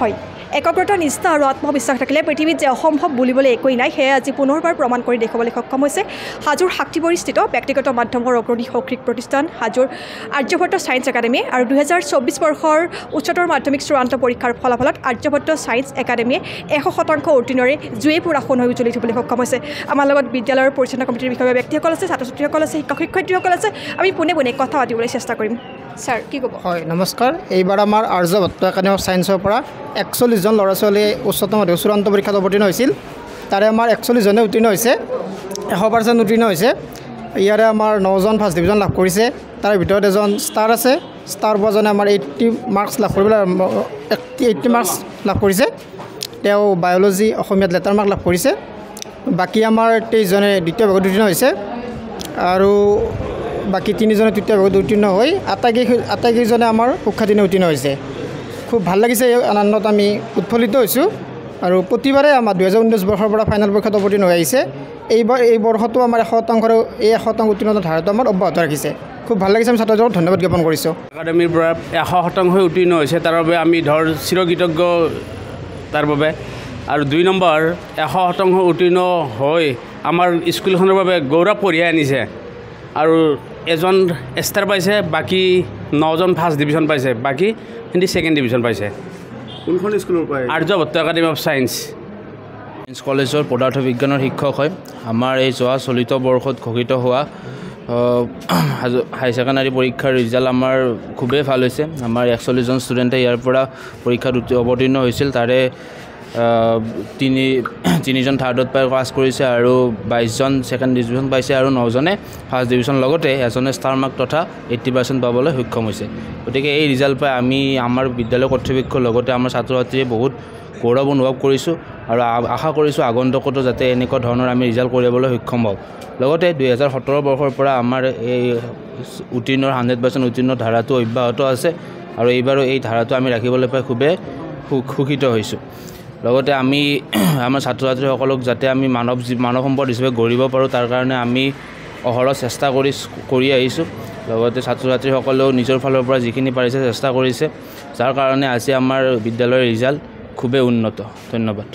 হয় একগ্ৰতা নিষ্ঠা আৰু আত্মবিশ্বাস থাকিলে পৃথিৱীত যে অসম্ভৱ বুলিবলৈ একোৱেই নাই সেয়া আজি পুনৰবাৰ প্ৰমাণ কৰি দেখুৱাবলৈ সক্ষম হৈছে হাজোৰ শাক্তিবৰীস্থিত ব্যক্তিগত মাধ্যমৰ অগ্ৰণী শৈক্ষিক প্ৰতিষ্ঠান হাজোৰ আৰ্যভট্ট ছায়েন্স একাডেমী আৰু 2024 বৰ্ষৰ উচ্চতৰ মাধ্যমিক চূড়ান্ত পৰীক্ষাৰ ফলাফলত আৰ্যভট্ট ছায়েন্স একাডেমীয়ে 100% উত্তীৰ্ণৰে জুয়ে পুৰা সোণ হৈ উজ্বলি উঠিবলৈ সক্ষম হৈছে আমাৰ লগত বিদ্যালয়ৰ পৰিচালনা কমিটিৰ বিষয়ে ব্যক্তিসকল আছে ছাত্ৰ ছাত্ৰীসকল আছে শিক্ষক শিক্ষয়িত্ৰীসকল আছে আমি পোনে পোনে কথা পাতিবলৈ চেষ্টা কৰিম স্যাৰ কি ক'ব হয় নমস্কাৰ এইবাৰ আমাৰ আৰ্যভট্ট একাডেমী অফ ছায়েন্সৰ পৰা 41 জন ল'ৰা ছোৱালী উচ্চতৰ মাধ্যমিক চূড়ান্ত পৰীক্ষাত অৱতীৰ্ণ হৈছিল তাৰে আমাৰ 41 জনে উত্তীৰ্ণ হৈছে 100% উত্তীৰ্ণ হৈছে ইয়াৰে আমাৰ 9 জন ফাৰ্ষ্ট ডিভিজন লাভ কৰিছে তাৰ ভিতৰত এজন ষ্টাৰ আছে ষ্টাৰ বজনে আমাৰ 80 মাৰ্কছ লাভ কৰিবলৈ 80 মাৰ্কছ লাভ কৰিছে তেওঁ বায়'লজি অসমীয়াত লেটাৰ মাৰ্ক লাভ কৰিছে বাকী আমাৰ 23 জনে দ্বিতীয় ভাগত উত্তীৰ্ণ হৈছে আৰু বাকী 3 জনে তৃতীয় ভাগত উত্তীৰ্ণ হৈ আটাইকেইজনে আমাৰ সুখ্যাতিৰে উত্তীৰ্ণ হৈছে খুব ভাল লাগিছে এই আনন্দত আমি উৎফুল্লিত হৈছোঁ আৰু প্ৰতিবাৰে আমাৰ 2019 বৰ্ষৰ পৰা ফাইনেল পৰীক্ষাত অৱতীৰ্ণ হৈ আহিছে এইবাৰ এই বৰ্ষতো আমাৰ 100% এই 100% উত্তীৰ্ণতাৰ ধাৰাটো আমাৰ অব্যাহত ৰাখিছে খুব ভাল লাগিছে আমি ছাত্ৰজনক ধন্যবাদ জ্ঞাপন কৰিছোঁ একাডেমীৰ পৰা 100% উত্তীৰ্ণ হৈছে তাৰ বাবে আমি চিৰকৃতজ্ঞ তাৰ বাবে আৰু 2 নম্বৰ 100% উত্তীৰ্ণ হৈ আমাৰ স্কুলখনৰ বাবে গৌৰৱ কঢ়িয়াই আনিছে আৰু এজন ষ্টাৰ পাইছে বাকী 9 জন ফাৰ্ষ্ট ডিভিজন পাইছে বাকী হিন্দী ছেকেণ্ড ডিভিজন পাইছে কোনখন স্কুলৰ পৰা আৰ্যভট্ট একাডেমী অফ ছায়েন্স কলেজৰ পদাৰ্থ বিজ্ঞানৰ শিক্ষক হয় আমাৰ এই যোৱা চলিত বৰ্ষত ঘোষিত হোৱা হাই ছেকেণ্ডাৰী পৰীক্ষাৰ ৰিজাল্ট আমাৰ খুবেই ভাল হৈছে আমাৰ 41 জন ষ্টুডেণ্টে ইয়াৰ পৰা পৰীক্ষাত অৱতীৰ্ণ হৈছিল তাৰে 3 জন থাৰ্ডত পাই পাছ কৰিছে আৰু 22 জন ছেকেণ্ড ডিভিজন পাইছে আৰু 9 জনে ফাৰ্ষ্ট ডিভিজন লগতে এজনে ষ্টাৰ মাৰ্ক তথা 80% পাবলৈ সক্ষম হৈছে গতিকে এই ৰিজাল্ট পাই আমি আমাৰ বিদ্যালয় কৰ্তৃপক্ষৰ লগতে আমাৰ ছাত্ৰ ছাত্ৰীয়ে বহুত গৌৰৱ অনুভৱ কৰিছোঁ আৰু আশা কৰিছোঁ আগন্তুকতো যাতে এনেকুৱা ধৰণৰ আমি ৰিজাল্ট কৰিবলৈ সক্ষম হওঁ লগতে 2017 বৰ্ষৰ পৰা আমাৰ এই উত্তীৰ্ণৰ 100% উত্তীৰ্ণ ধাৰাটো অব্যাহত আছে আৰু এইবাৰো এই ধাৰাটো আমি ৰাখিবলৈ পাই খুবেই সুখিত হৈছোঁ লগতে আমি আমাৰ ছাত্ৰ ছাত্ৰীসকলক যাতে আমি মানৱ সম্পদ হিচাপে গঢ়িব পাৰোঁ তাৰ কাৰণে আমি অহৰহ চেষ্টা কৰি আহিছোঁ লগতে ছাত্ৰ ছাত্ৰীসকলেও নিজৰ ফালৰ পৰা যিখিনি পাৰিছে চেষ্টা কৰিছে যাৰ কাৰণে আজি আমাৰ বিদ্যালয়ৰ ৰিজাল্ট খুবেই উন্নত ধন্যবাদ